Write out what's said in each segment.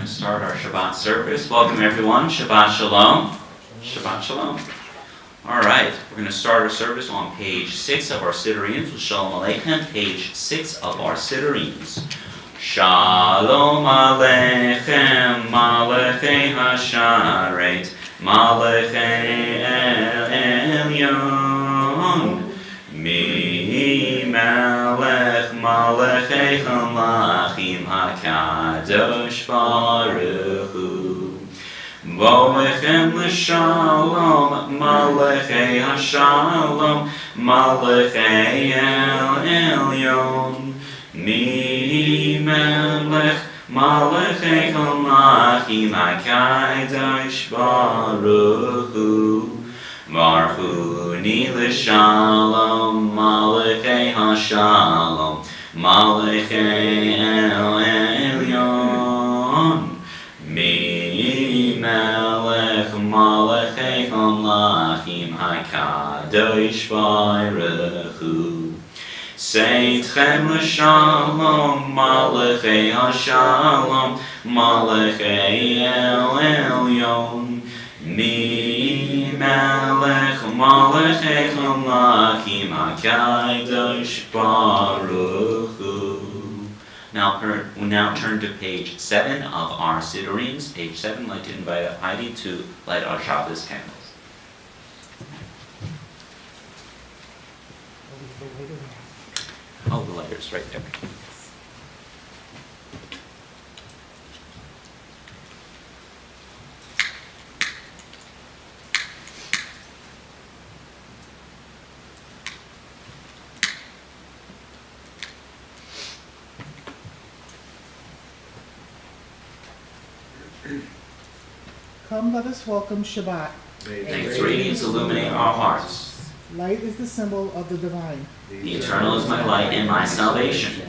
start our Shabbat service. Welcome everyone. Shabbat Shalom. Shabbat Shalom. All right, we're going to start our service on page 6 of our Siddurim. Shalom Aleichem, page 6 of our Siddurim. Shalom Aleichem, Malachei Hasharet, Malachei Elyon. Mi Melech Malachei Halachim HaKadosh Baruch Hu. Boechem l'shalom, Malachei Hashalom, Malachei Elyon. Mi Melech Malachei Halachim HaKadosh Baruch Hu. Marchuni l'shalom, Malachei Hashalom, Malachei Elyon. Mi Melech Malachei Halachim HaKadosh Baruch Hu. Seitchem l'shalom, Malachei Hashalom, Malachei Elyon. Mi Melech Malachei Halachim HaKadosh Baruch Hu. Now turn to page 7 of our Siddurim. Page 7, I'd like to invite Heidi to light our Shabbos candles. Oh, the lighters right there. Come, let us welcome Shabbat. May its radiance illuminate our hearts. Light is the symbol of the divine. The eternal is my light and my salvation.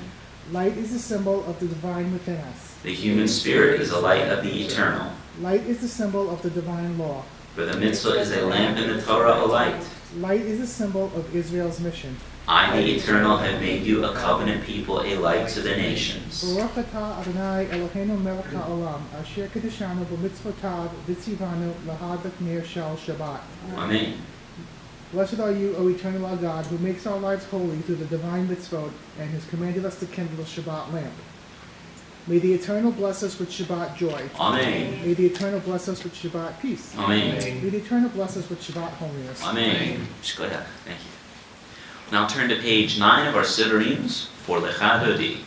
Light is the symbol of the divine within us. The human spirit is a light of the eternal. Light is the symbol of the divine law. For the mitzvah is a lamp and the Torah a light. Light is the symbol of Israel's mission. I, the Eternal, have made you a covenant people, a light to the nations. Baruch atah Adonai Eloheinu melech haolam, asher kedeshanu b'mitzvotav v'tzivanu lahadak ner shal Shabbat. Amen. Blessed are you, O eternal our God, who makes our lives holy through the divine mitzvot and has commanded us to kindle a Shabbat lamp. May the Eternal bless us with Shabbat joy. Amen. May the Eternal bless us with Shabbat peace. Amen. May the Eternal bless us with Shabbat holiness. Amen. Thank you. Now turn to page 9 of our Siddurim for Lecha Dodi.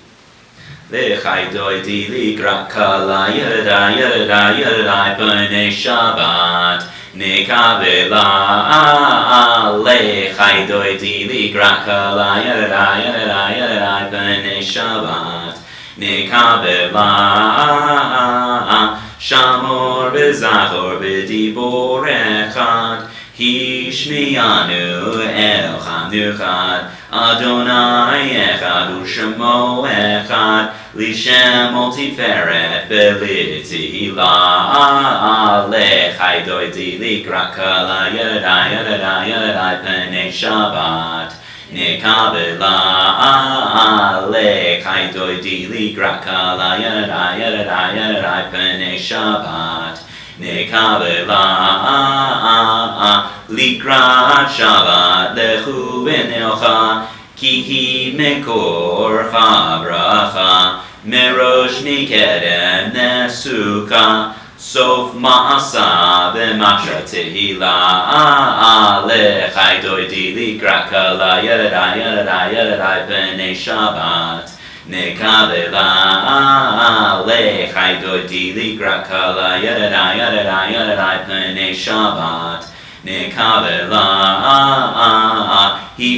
Lecha Dodi Likra Kala Yada Yada Yada B'nei Shabbat Nekavela Lecha Dodi Likra Kala Yada Yada Yada B'nei Shabbat Nekavela Shamor B'Zachor B'Dibor Echad Hishmiyanu Elcham Nuchad Adonai Echad Ushemo Echad Lishem Multiferet Belitila Lechai Doidi Likra Kala Yada Yada Yada P'nei Shabbat Nekabela Lechai Doidi Likra Kala Yada Yada Yada P'nei Shabbat Nekabela Likrat Shabbat Lechu v'neocha Ki mekor chabracha Merosh mikedem nesuka Sof ma'asa v'machsha tehila Lechai doidi likrat kala Yada Yada Yada B'nei Shabbat Nekabela Lechai Dodi Likra Kala Yada Yada Yada B'nei Shabbat Nekabela Hi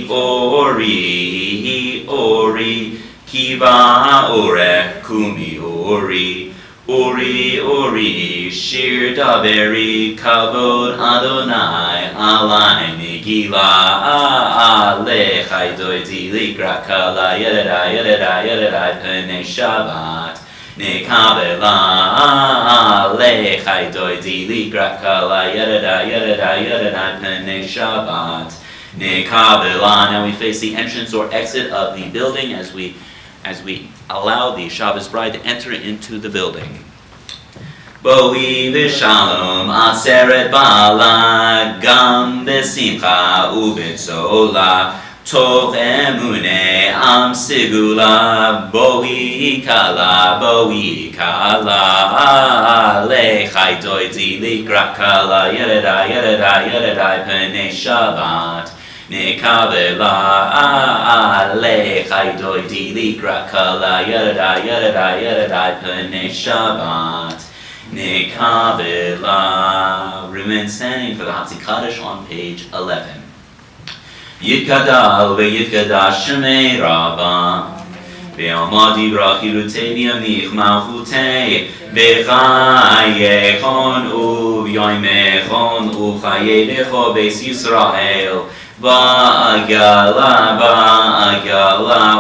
Ori Kiva Ore Kumi Ori Shir Daveri Kavod Adonai Alai Megillah Lechai Doidi Likra Kala Yada Yada P'nei Shabbat Nekabela Lechai Doidi Likra Kala Yada P'nei Shabbat Nekabela. Now we face the entrance or exit of the building as we allow the Shabbos bride to enter into the building. Boi v'shalom aseret bala, gam b'simcha u'b'tzola, tov emune am sigula, boi kala, lechai doidi likra kala, yeredai pene Shabbat. Nekavela lechai doidi likra kala, yeredai pene Shabbat. Nekavela. Remain standing for the Hatzi Kaddish on page 11. Yitkadal ve'yitkadash shemei Rabba, ve'amad yibrach yirutei v'yamich malchutei, v'chayechon u'v'yoymechon u'chayedecho beis Yisrael, va'agala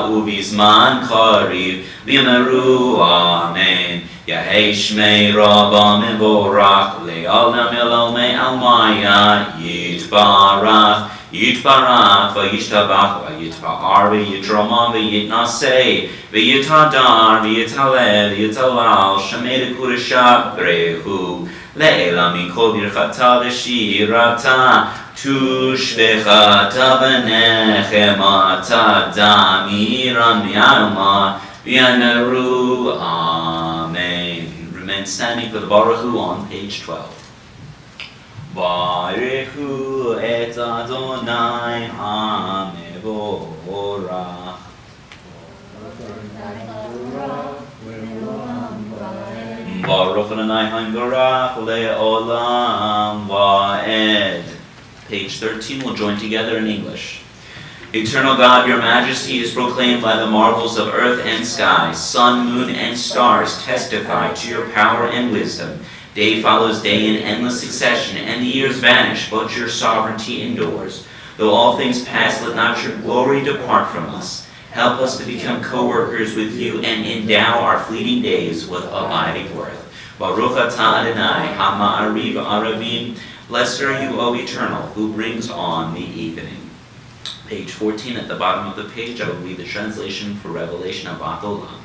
u'bizman chariv, v'yameru amen. Yahei shmei Rabba mevorach, le'olam elomei almaya, yitbarach, Yitbarach, v'yishtabach, v'yitba'ar, v'yitramah, v'yitnaseh, v'yitadar, v'yitaleh, v'yitalal, shemei l'kudesha brehu, le'ela mikol birchata v'shirata, tushbechata v'nechem ata damiran mi'alma, v'yaneru, amen. Remain standing for the Baruch Hu on page 12. Baruchu et Adonai HaMevorach. Baruch Adonai HaMevorach le'olam va'ed. Page 13, we'll join together in English. Eternal God, your majesty is proclaimed by the marvels of earth and sky. Sun, moon, and stars testify to your power and wisdom. Day follows day in endless succession, and the years vanish, but your sovereignty endures. Though all things pass, let not your glory depart from us. Help us to become co-workers with you and endow our fleeting days with abiding worth. Baruch atah Adonai, ha'ma'ariv aravim. Blessed are you, O Eternal, who brings on the evening. Page 14, at the bottom of the page, I will read the translation for Revelation of Olam.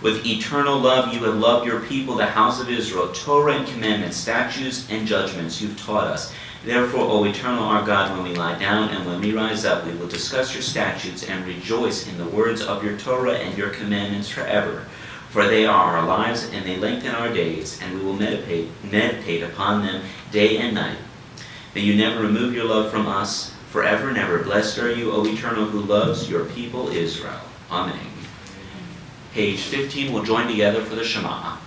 With eternal love you have loved your people, the house of Israel. Torah and commandments, statutes and judgments you've taught us. Therefore, O eternal our God, when we lie down and when we rise up, we will discuss your statutes and rejoice in the words of your Torah and your commandments forever. For they are our lives and they lengthen our days, and we will meditate upon them day and night. May you never remove your love from us, forever and ever. Blessed are you, O eternal, who loves your people Israel. Amen. Page 15, we'll join together for the Shema.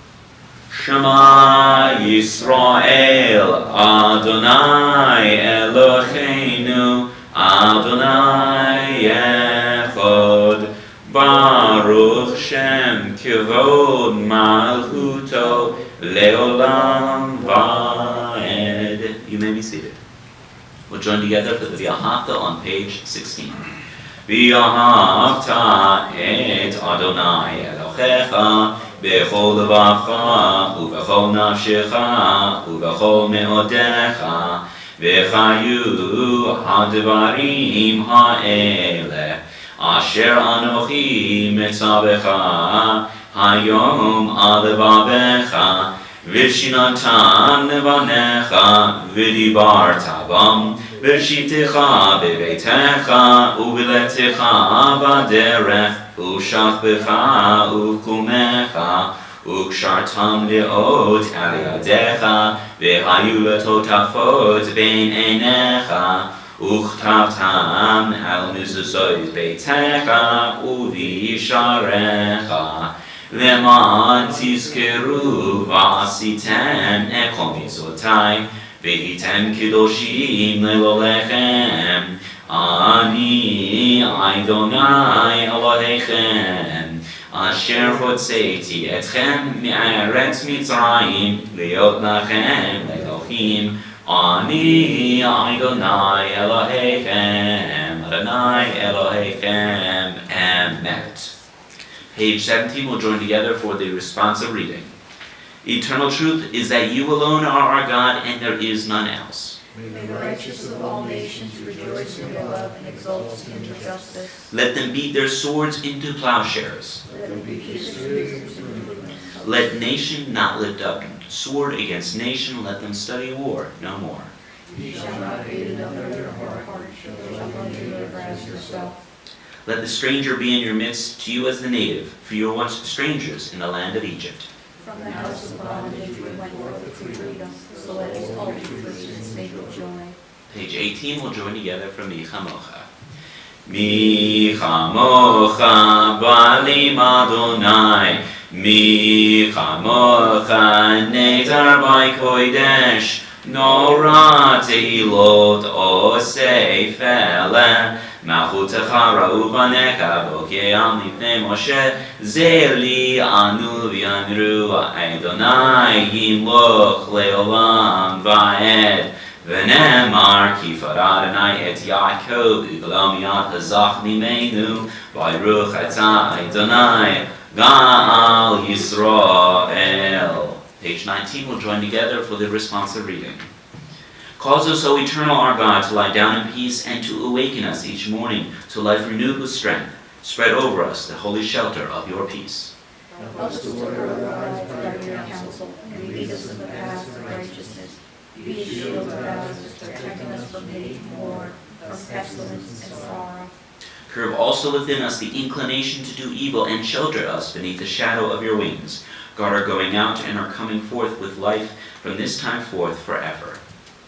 Shema Yisrael, Adonai Eloheinu, Adonai Echad, Baruch Shem Kivod Malchuto, Leolam Vaed. You may be seated. We'll join together for the V'ahavta on page 16. V'ahavta et Adonai Elohecha b'chol levacha u'b'chol nafshecha u'b'chol me'odecha v'chayu ha'devarim ha'eleh asher anochi metzavecha hayom al levavecha v'shinatan levanecha v'dibarta bam v'shivtecha b'beitecha u'v'letecha b'derech u'shachbecha u'kumecha u'kshartam le'ot al yadecha v'hayu letotafot bein einecha u'chtavtam al mezuzot beitecha u'visharecha למען תזכרו ועשיתם את כל מצוותיי והייתם קדושים לאלוהיכם אני אדוני אלוהיכם אשר הוצאתי אתכם מארץ מצרים להיות לכם לאלוהים אני אדוני אלוהיכם אדוני אלוהיכם אמת. Page 17, we'll join together for the responsive reading. Eternal truth is that you alone are our God and there is none else. May the righteous of all nations rejoice in your love and exult in your justice. Let them beat their swords into plowshares. Let them be pierced into Let nation not lift up sword against nation, let them study war no more. You shall not hate another in your heart, you shall love your neighbor as yourself. Let the stranger be in your midst, to you as the native, for you were once strangers in the land of Egypt. From the house of bondage we went forth to freedom, so let us all be free and sing with joy. Page 18, we'll join together from Mi Chamocha. Mi Chamocha Balim Adonai, Mi Chamocha Netar Bai Kodesh, Nora Teilot Osei Fele, Malchutecha Ra'uvanecha Bokeam Lifnei Moshe, Zeli Anu V'yamru Adonai Yimloch Leolam Va'ed, V'nemar Ki Farad Adonai Et Yaakov U'Glam Yad Hazach Mimenu V'Yiruch Atah Adonai Ga'al Yisrael. Page 19, we'll join together for the responsive reading. Cause us, O eternal our God, to lie down in peace and to awaken us each morning to life renewed with strength. Spread over us the holy shelter of your peace. Help us to order our lives by your counsel, and lead us in the paths of righteousness. Be a shield about us, protecting us from hate and war, from pestilence and sorrow. Curb also within us the inclination to do evil, and shelter us beneath the shadow of your wings. Guard our going out and our coming forth with life from this time forth forever.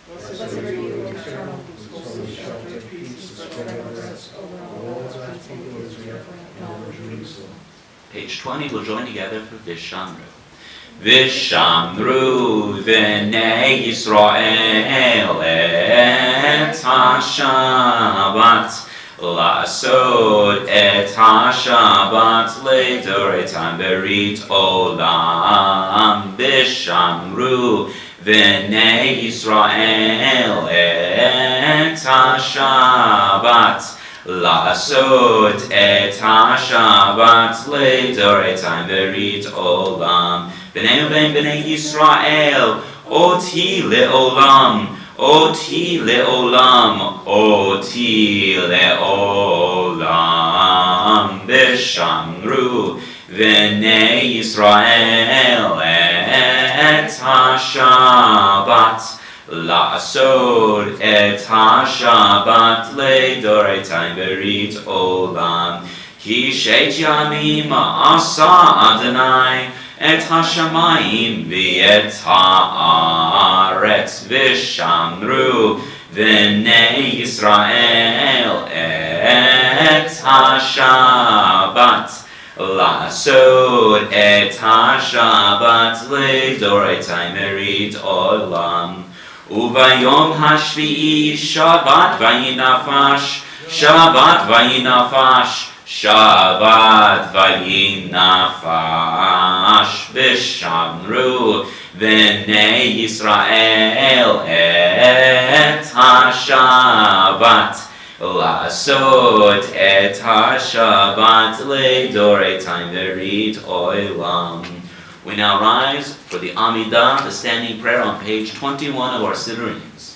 Blessed are you, eternal, wholesome shelter, peace, spread over us, over all God's people, Israel, and all of Jerusalem. Page 20, we'll join together for Vishamru. Vishamru v'nei Yisrael et ha-Shabbat, La'asod et ha-Shabbat le'doretan berit olam. Vishamru v'nei Yisrael et ha-Shabbat, La'asod et ha-Shabbat le'doretan berit olam. B'nei Yisrael, oti le'olam, oti le'olam, oti le'olam. B'shamru v'nei Yisrael et ha-Shabbat, La'asod et ha-Shabbat le'doretan berit olam. Ki shet yamim asa Adonai et ha-shamayim v'et ha'aretz. V'shamru v'nei Yisrael et ha-Shabbat, La'asod et ha-Shabbat le'doretan berit olam. Uvayom hashvi'i Shabbat vayinafash, Shabbat vayinafash, Shabbat vayinafash. V'shamru v'nei Yisrael et ha-Shabbat, La'asod et ha-Shabbat le'doretan berit olam. We now rise for the Amidah, the standing prayer on page 21 of our Sidurians.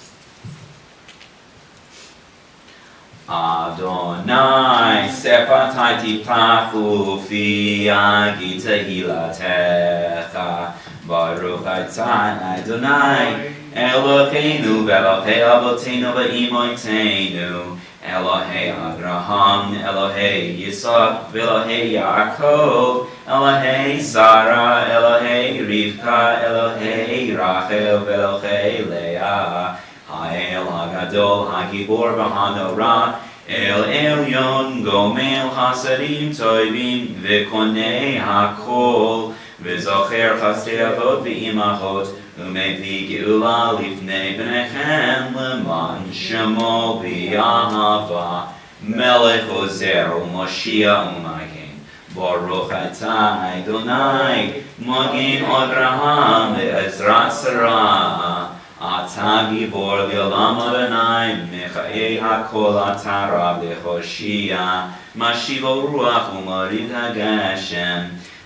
Adonai sefatai tipachu fi agita hilatecha, Baruch atah Adonai Eloheinu v'Elokei Avotenu v'Imoteinu, Elohei Abraham, Elohei Yitzhak, Elohei Yaakov, Elohei Sarah, Elohei Rivka, Elohei Rachel, Elohei Leah, Ha'el HaGadol, HaGibor v'Hanorah, El Elyon, Gomel Hasadim Toivim, V'Konei HaKol, V'Zocher Chasdei Avot v'Imachot, U'Mevii Geula Lifnei B'nechem L'man Shemo B'Yahava, Melech Ozer U'Moshiach U'Magen, Baruch atah Adonai, Magen Avraham Ve'ezrat Sarah, Atah Gibor L'Olam Adonai, Mechayei HaKol Atah Rab L'Choshia, Mashivo Ruach U'Marid HaGashem,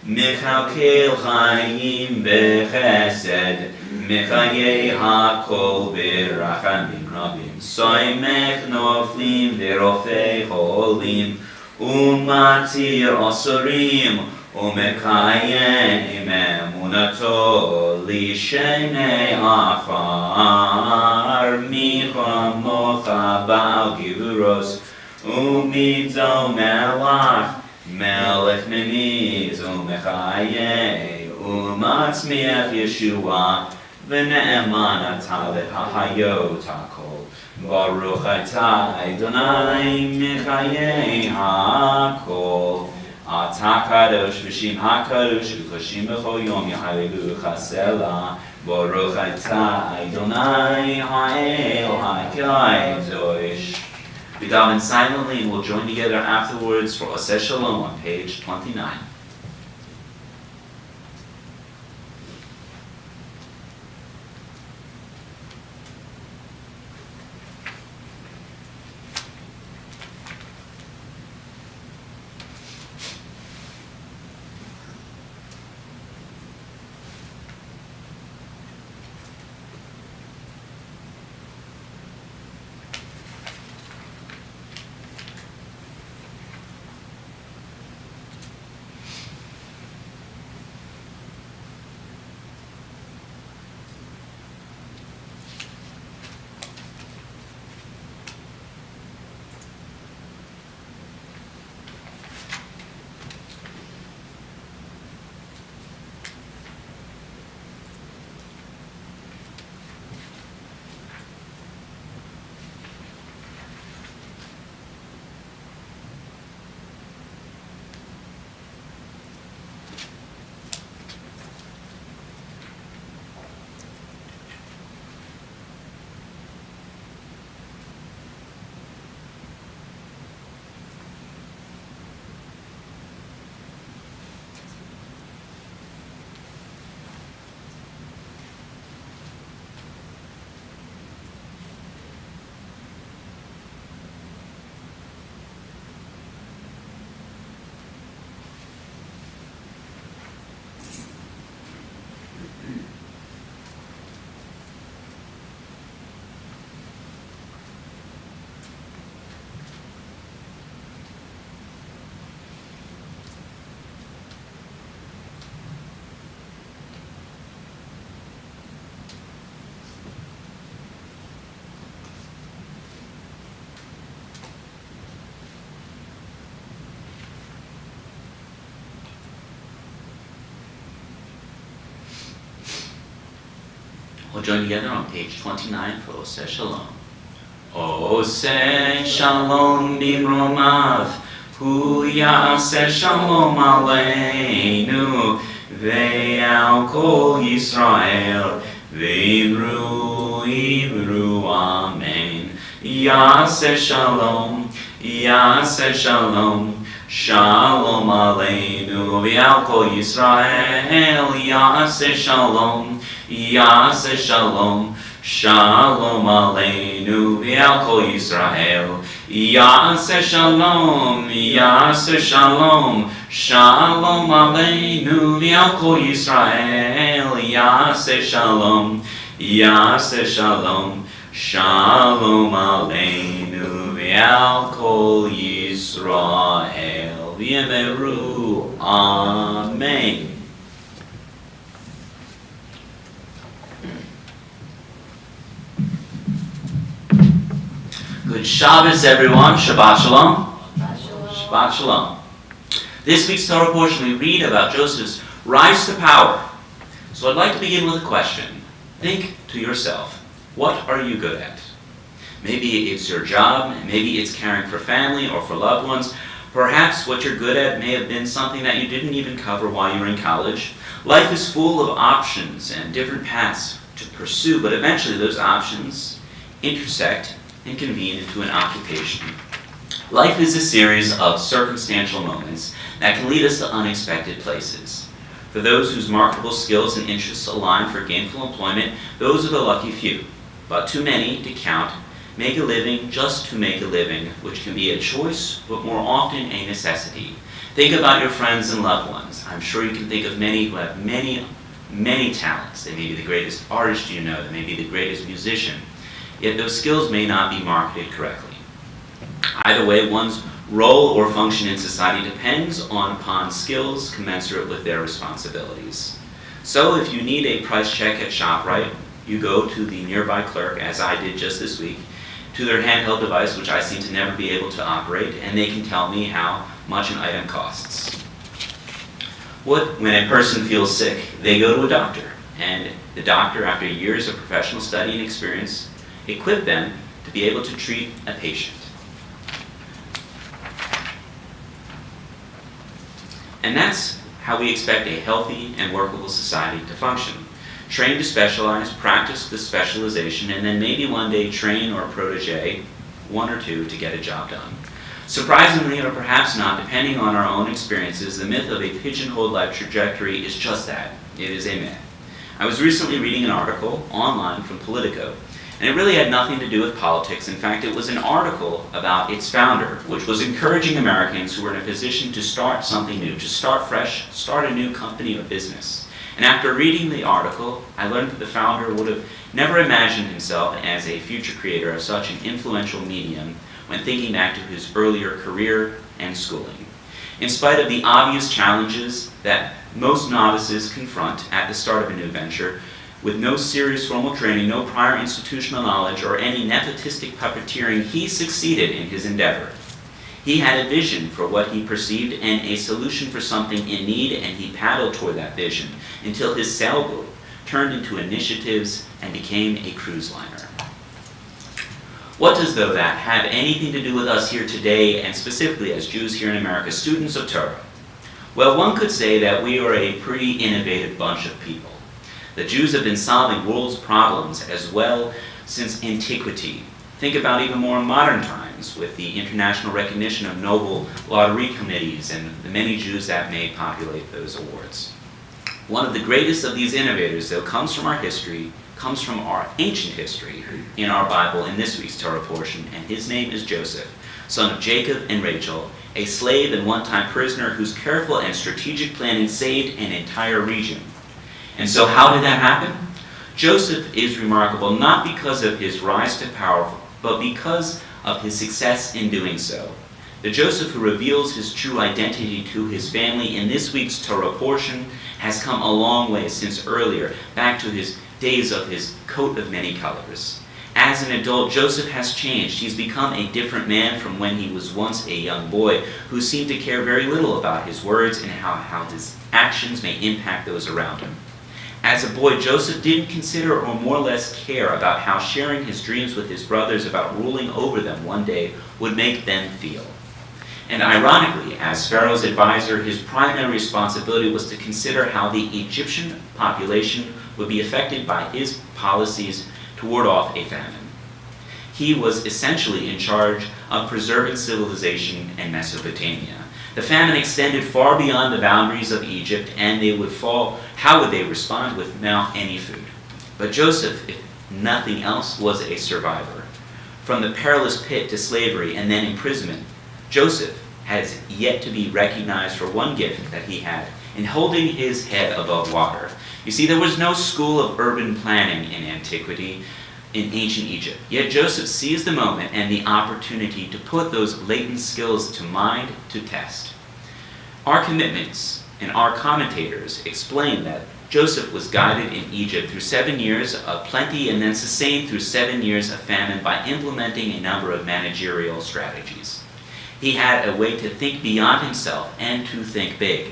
Mechalkel Chaim Bechesed, Mechayei HaKol B'Rachamim Rabim, Soimech Noflim V'Rofei Cholim, Umatir Osorim, ומקיים אמונתו לשני עפר, מי כמוך בעל גבורות ומידו מלך מניז ומחיה ומצמיח ישועה ונאמן אתה להחיות הכל. ברוך אתה אדוני מחיי הכל. אתה קדוש ושם הקדוש וקדושים בכל יום יהללוך סלה. ברוך אתה אדוני האל הקדוש. We daven silently and we'll join together afterwards for Oseh Shalom on page 29. We'll join together on page 29 for Oseh Shalom. Oseh Shalom bimromav, hu ya'aseh shalom aleinu, ve'al kol Yisrael, ve'imru amen. Ya'aseh shalom, shalom aleinu, ve'al kol Yisrael, ya'aseh shalom, shalom aleinu ve'al kol Yisrael. Ya'aseh shalom, shalom aleinu ve'al kol Yisrael. Ya'aseh shalom, shalom aleinu ve'al kol Yisrael. V'yemeru, amen. Good Shabbos, everyone. Shabbat Shalom. Shabbat Shalom. This week's Torah portion we read about Joseph's rise to power. So I'd like to begin with a question. Think to yourself, what are you good at? Maybe it's your job, maybe it's caring for family or for loved ones. Perhaps what you're good at may have been something that you didn't even cover while you were in college. Life is full of options and different paths to pursue, but eventually those options intersect and convene into an occupation. Life is a series of circumstantial moments that can lead us to unexpected places. For those whose marketable skills and interests align for gainful employment, those are the lucky few. But too many to count make a living just to make a living, which can be a choice, but more often a necessity. Think about your friends and loved ones. I'm sure you can think of many who have many talents. They may be the greatest artist you know, they may be the greatest musician. Yet those skills may not be marketed correctly. Either way, one's role or function in society depends upon skills commensurate with their responsibilities. So if you need a price check at ShopRite, you go to the nearby clerk, as I did just this week, to their handheld device, which I seem to never be able to operate, and they can tell me how much an item costs. When a person feels sick, they go to a doctor, and the doctor, after years of professional study and experience, equip them to be able to treat a patient. And that's how we expect a healthy and workable society to function. Train to specialize, practice the specialization, and then maybe one day train or protege, one or two, to get a job done. Surprisingly, or perhaps not, depending on our own experiences, the myth of a pigeonholed life trajectory is just that. It is a myth. I was recently reading an article online from Politico, and it really had nothing to do with politics. In fact, it was an article about its founder, which was encouraging Americans who were in a position to start something new, to start fresh, start a new company or business. And after reading the article, I learned that the founder would have never imagined himself as a future creator of such an influential medium when thinking back to his earlier career and schooling. In spite of the obvious challenges that most novices confront at the start of a new venture, with no serious formal training, no prior institutional knowledge, or any nepotistic puppeteering, he succeeded in his endeavor. He had a vision for what he perceived and a solution for something in need, and he paddled toward that vision until his sailboat turned into initiatives and became a cruise liner. What does, though, that have anything to do with us here today, and specifically as Jews here in America, students of Torah? Well, one could say that we are a pretty innovative bunch of people. The Jews have been solving world's problems as well since antiquity. Think about even more modern times with the international recognition of Nobel lottery committees and the many Jews that may populate those awards. One of the greatest of these innovators, though, comes from our history, comes from our ancient history in our Bible in this week's Torah portion, and his name is Joseph, son of Jacob and Rachel, a slave and one-time prisoner whose careful and strategic planning saved an entire region. And so how did that happen? Joseph is remarkable not because of his rise to power, but because of his success in doing so. The Joseph who reveals his true identity to his family in this week's Torah portion has come a long way since earlier, back to his days of his coat of many colors. As an adult, Joseph has changed. He's become a different man from when he was once a young boy who seemed to care very little about his words and how his actions may impact those around him. As a boy, Joseph didn't consider or more or less care about how sharing his dreams with his brothers about ruling over them one day would make them feel. And ironically, as Pharaoh's advisor, his primary responsibility was to consider how the Egyptian population would be affected by his policies to ward off a famine. He was essentially in charge of preserving civilization in Mesopotamia. The famine extended far beyond the boundaries of Egypt, and how would they respond without any food? But Joseph, if nothing else, was a survivor. From the perilous pit to slavery and then imprisonment, Joseph has yet to be recognized for one gift that he had in holding his head above water. You see, there was no school of urban planning in antiquity, in ancient Egypt. Yet Joseph seized the moment and the opportunity to put those latent skills to mind to test. Our commitments and our commentators explain that Joseph was guided in Egypt through 7 years of plenty and then sustained through 7 years of famine by implementing a number of managerial strategies. He had a way to think beyond himself and to think big.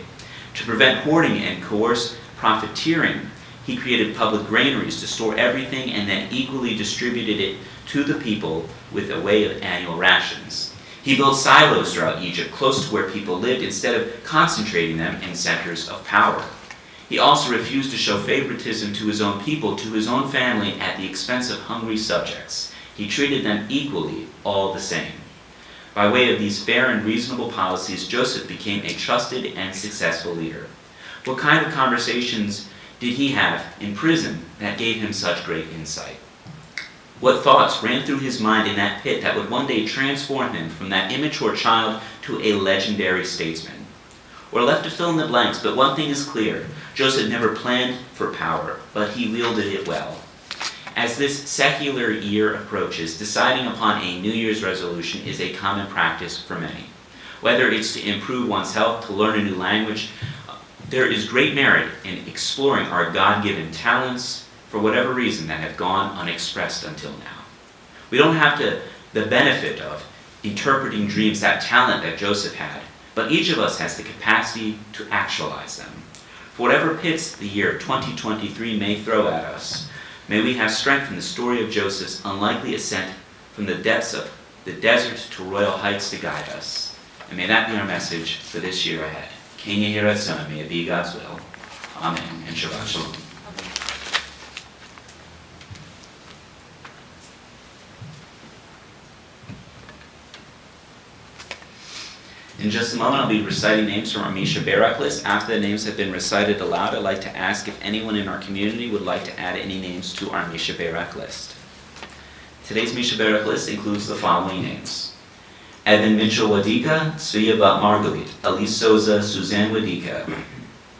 To prevent hoarding and coerce profiteering, he created public granaries to store everything and then equally distributed it to the people with a way of annual rations. He built silos throughout Egypt, close to where people lived, instead of concentrating them in centers of power. He also refused to show favoritism to his own people, to his own family, at the expense of hungry subjects. He treated them equally, all the same. By way of these fair and reasonable policies, Joseph became a trusted and successful leader. What kind of conversations did he have in prison that gave him such great insight? What thoughts ran through his mind in that pit that would one day transform him from that immature child to a legendary statesman? We're left to fill in the blanks, but one thing is clear. Joseph never planned for power, but he wielded it well. As this secular year approaches, deciding upon a New Year's resolution is a common practice for many. Whether it's to improve one's health, to learn a new language, there is great merit in exploring our God-given talents for whatever reason that have gone unexpressed until now. We don't have the benefit of interpreting dreams, that talent that Joseph had, but each of us has the capacity to actualize them. For whatever pits the year 2023 may throw at us, may we have strength in the story of Joseph's unlikely ascent from the depths of the desert to royal heights to guide us. And may that be our message for this year ahead. King Yehiratzon, may it be God's will. Amen and Shabbat Shalom. In just a moment, I'll be reciting names from our Misha Barak list. After the names have been recited aloud, I'd like to ask if anyone in our community would like to add any names to our Misha Barak list. Today's Misha Barak list includes the following names: Evan Mitchell Wadika, Svia Bat Margalit, Elise Souza, Suzanne Wadika,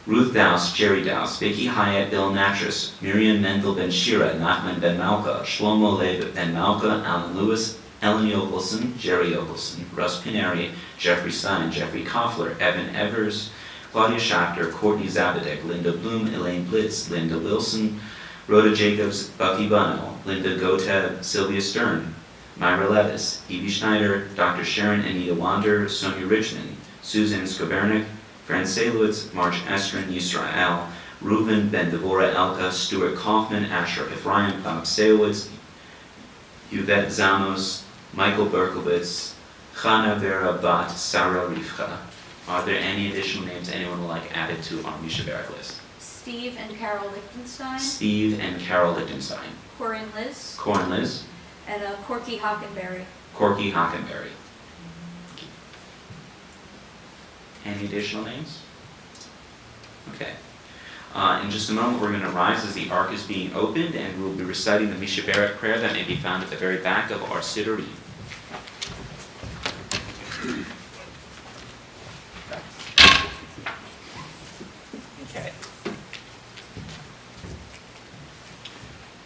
Ruth Douse, Jerry Douse, Vicky Hyatt, Bill Natras, Miriam Mendel Ben Shira, Nachman Ben Malka, Shlomo Leib Ben Malka, Alan Lewis, Ellen Yokelson, Jerry Yokelson, Russ Pineri, Jeffrey Stein, Jeffrey Koffler, Evan Evers, Claudia Schachter, Courtney Zabadek, Linda Bloom, Elaine Blitz, Linda Wilson, Rhoda Jacobs, Bucky Bunnell, Linda Goteb, Sylvia Stern, Myra Levis, Evie Schneider, Dr. Sharon Anita Wander, Sonia Richmond, Susan Skobernik, Fran Salewitz, March Estrin, Yisrael, Reuven Ben Devorah Elka, Stuart Kaufman, Asher Ephraim, Bob Salewitz, Yvette Zamos, Michael Berkowitz, Chana Vera Bat Sarah Rivka. Are there any additional names anyone would like added to our Misha Barak list? Steve and Carol Lichtenstein. Steve and Carol Lichtenstein. Corinne Liz. Corin Liz. And Corky Hockenberry. Corky Hockenberry. Any additional names? Okay. In just a moment, we're going to rise as the ark is being opened, and we'll be reciting the Misha Barak prayer that may be found at the very back of our Siddurim. Okay.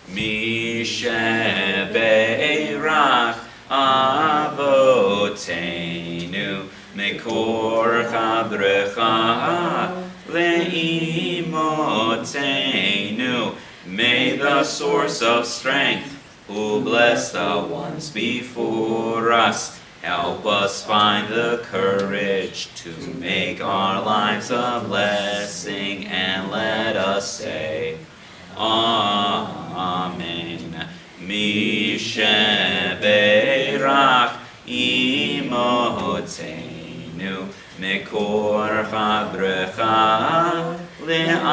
Misha Barak Avotenu Mekor Chabrecha Le'imotenu. May the source of strength, who bless the ones before us, help us find the courage to make our lives a blessing, and let us say, Amen. Misha Barak Imotenu Mekor Chabrecha Le'avotenu.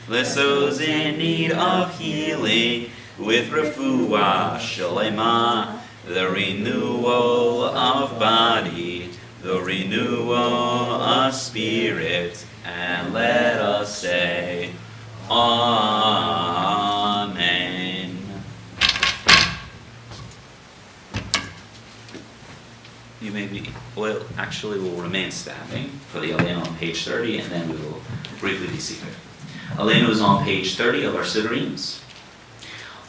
Bless those in need of healing with refuah shalema, the renewal of body, the renewal of spirit, and let us say, Amen. You may be, well, actually we'll remain standing for the Aleinu on page 30, and then we will briefly be seated. Aleinu is on page 30 of our Sidurims.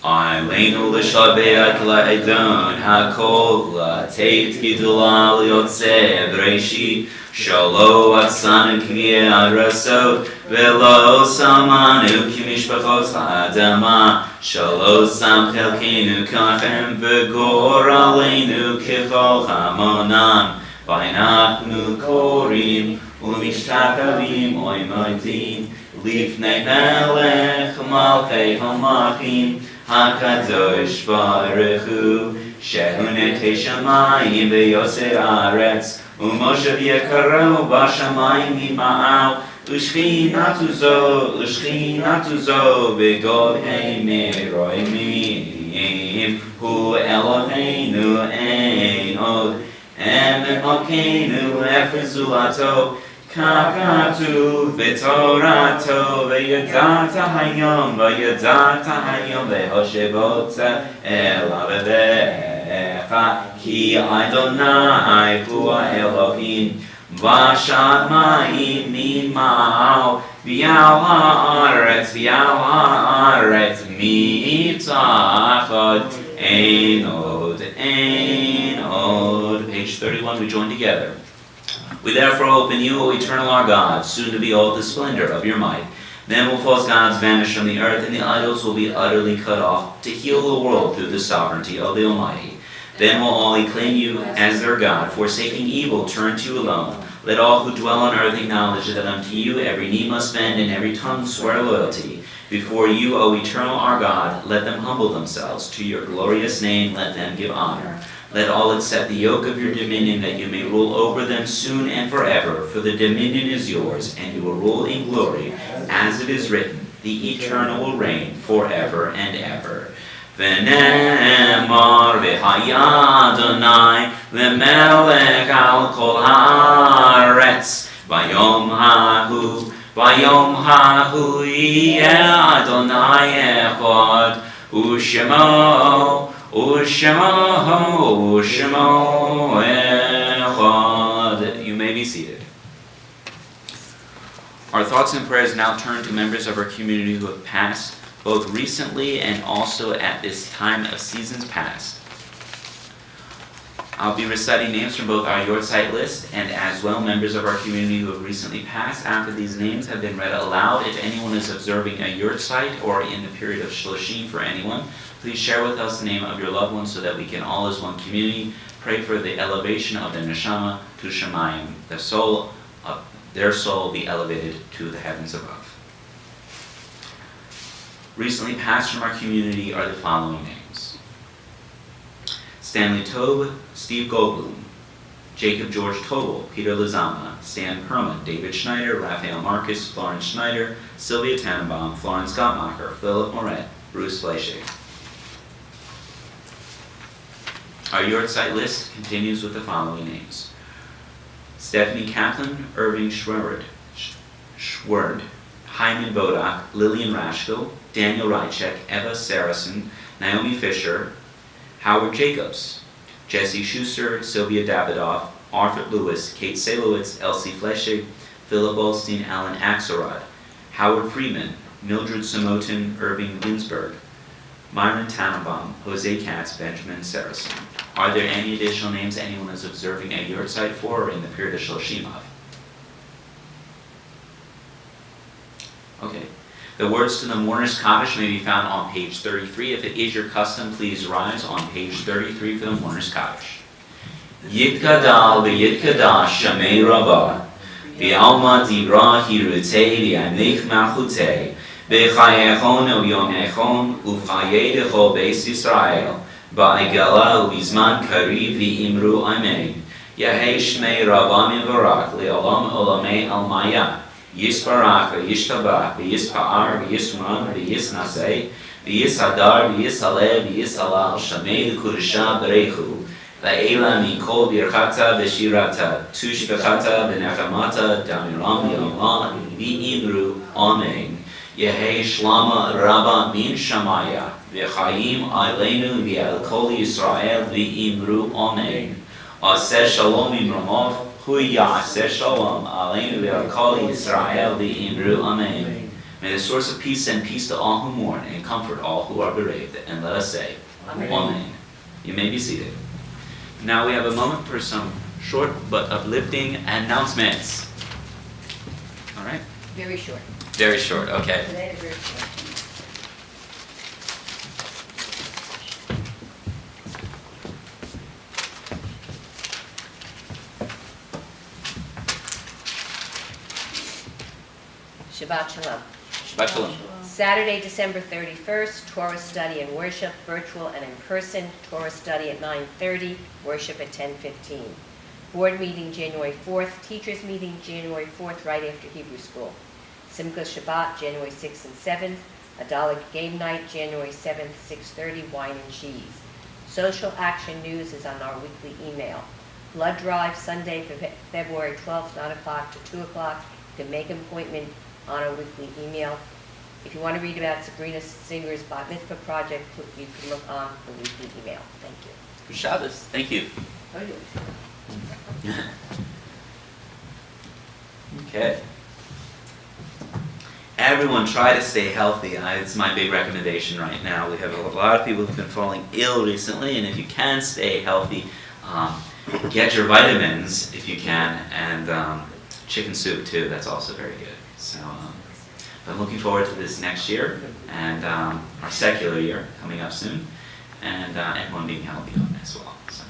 Aleinu l'shabeach la'edon hakol la'teit gidula l'yotzeh b'reishit shalo atzanu k'viyeh arasot velo samanu k'mishpachos ha'adama shalo sam chelkeinu kachem v'gor aleinu k'chol hamonam v'inachnu korim u'mishtachavim oimodim Lifnei melech malchei hamachim HaKadosh Baruch Hu Shehu netei shamayim v'yoser haaretz Umoshev yekaro b'shamayim hima'al U'shchinatu zo b'govhei meroimim Hu Eloheinu ein od Em Elokeinu efer zulato Kakatu v'torato v'yadata hayom v'hoshevota elav v'echa ki Adonai hu Elohim v'shamayim mima'al v'yal ha'aretz mitachot ein od everyone, we join together. We therefore hope in you, O eternal our God, soon to behold the splendor of your might. Then will false gods vanish from the earth, and the idols will be utterly cut off, to heal the world through the sovereignty of the Almighty. Then will all acclaim you as their God, forsaking evil, turn to you alone. Let all who dwell on earth acknowledge that unto you every knee must bend, and every tongue swear loyalty. Before you, O eternal our God, let them humble themselves. To your glorious name let them give honor. Let all accept the yoke of your dominion, that you may rule over them soon and forever. For the dominion is yours, and you will rule in glory, as it is written, the eternal will reign forever and ever. V'nemar v'haya Adonai v'melech al kol haaretz v'yom hahu yeh Adonai echad u'shemo echad. You may be seated. Our thoughts and prayers now turn to members of our community who have passed, both recently and also at this time of seasons past. I'll be reciting names from both our Yortzeit list and as well members of our community who have recently passed. After these names have been read aloud, if anyone is observing a Yortzeit or in the period of Shloshim for anyone, please share with us the name of your loved one so that we can all as one community pray for the elevation of the neshama to Shemayim, the soul of their soul be elevated to the heavens above. Recently passed from our community are the following names: Stanley Tobe, Steve Goldblum, Jacob George Tobel, Peter Lizama, Stan Perlman, David Schneider, Raphael Marcus, Florence Schneider, Sylvia Tannenbaum, Florence Gottmacher, Philip Moret, Bruce Fleischer. Our Yortzeit list continues with the following names: Stephanie Kaplan, Irving Schwerd, Hyman Bodak, Lillian Rashko, Daniel Rychek, Eva Saracen, Naomi Fisher, Howard Jacobs, Jesse Schuster, Sylvia Davidoff, Arthur Lewis, Kate Salowitz, Elsie Fleschig, Philip Olstein, Alan Axelrod, Howard Freeman, Mildred Samotin, Irving Ginsberg, Myron Tannenbaum, Jose Katz, Benjamin Saracen. Are there any additional names anyone is observing a Yortzeit for or in the period of Shloshim of? Okay. The words to the mourner's Kaddish may be found on page 33. If it is your custom, please rise on page 33 for the mourner's Kaddish. Yitkadal v'yitkadash shamei rabbah, v'alma dibra hirutei v'yamlich malchutei, v'chayechon u'yomechon uv'chayedecho beis Yisrael, ba'egala u'bizman kariv v'imru amen. Yahei shmei rabbah mivarak le'olam olamei almaya. Yisparach, v'yishtabach, v'yispa'ar, v'yisran, v'yisnasei, v'yishadar, v'yishaleh, v'yishalal, shamei l'kudusha b'reichu, la'ela mikol birchata v'shirata, tushbechata v'nechamata, damiram v'yamah, v'imru, amen. Yehei shlama rabba min shamaya, v'chayim aleinu v'al kol Yisrael, v'imru, amen. Aseh shalom imramov, Hui Ya'aseh Shalom, Aleinu V'Kol Yisrael V'Imru Amen. May the source of peace send peace to all who mourn and comfort all who are bereaved. And let us say, Amen. You may be seated. Now we have a moment for some short but uplifting announcements. All right? Very short. Very short, okay. Today, very short. Shabbat Shalom. Shabbat Shalom. Saturday, December 31st, Torah study and worship, virtual and in person. Torah study at 9:30, worship at 10:15. Board meeting January 4th, teachers meeting January 4th, right after Hebrew school. Simcha Shabbat, January 6th and 7th. Adalig game night, January 7th, 6:30, wine and cheese. Social action news is on our weekly email. Blood drive Sunday, February 12th, 9 o'clock to 2 o'clock. You can make an appointment on our weekly email. If you want to read about Sabrina Singer's Bat Mitzvah project, you can look on the weekly email. Thank you. For Shabbos. Thank you. Okay. Everyone try to stay healthy. It's my big recommendation right now. We have a lot of people who've been falling ill recently, and if you can stay healthy, get your vitamins if you can, and chicken soup too. That's also very good. So, but I'm looking forward to this next year and our secular year coming up soon, and everyone being healthy as well. So,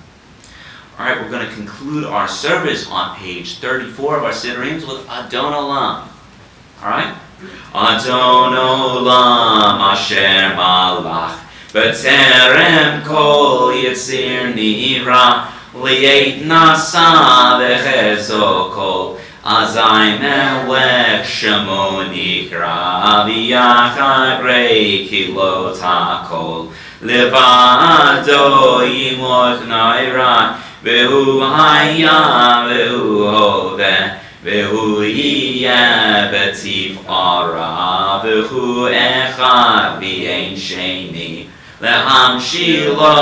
all right, we're going to conclude our service on page 34 of our Sidurims with Adon Olam. All right, Adon Olam Asher Malach B'terem Kol Yitzir Nira Li'et Nasa V'chezo Kol Azai Melech Shemo Nikra V'yachad Rei Kilot HaKol Levado Yimot Naira V'hu Haya V'hu Hoveh V'hu Yiyeh B'tif Ara V'hu Echad V'ein Sheni Lehamshilo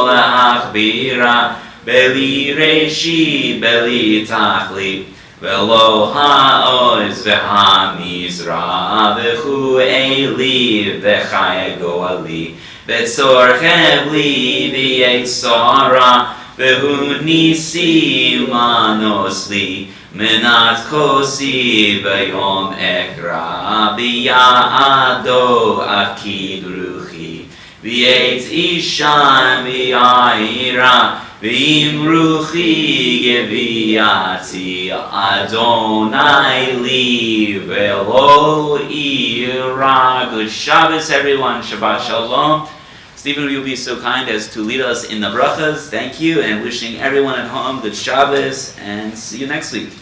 Leachbira Beli Reshi Beli Tachli V'lo ha'oz v'hamizra v'chu eli v'chai go'ali v'tzorchev li v'yetzara v'hu nisi manos li menat kosi v'yom ekra v'ya'ado akid ruchi v'yetz ishan v'ya'ira V'im ruchi geviati Adonai li velo ira. Good Shabbos, everyone. Shabbat Shalom. Stephen, will you be so kind as to lead us in the brachas? Thank you, and wishing everyone at home good Shabbos, and see you next week.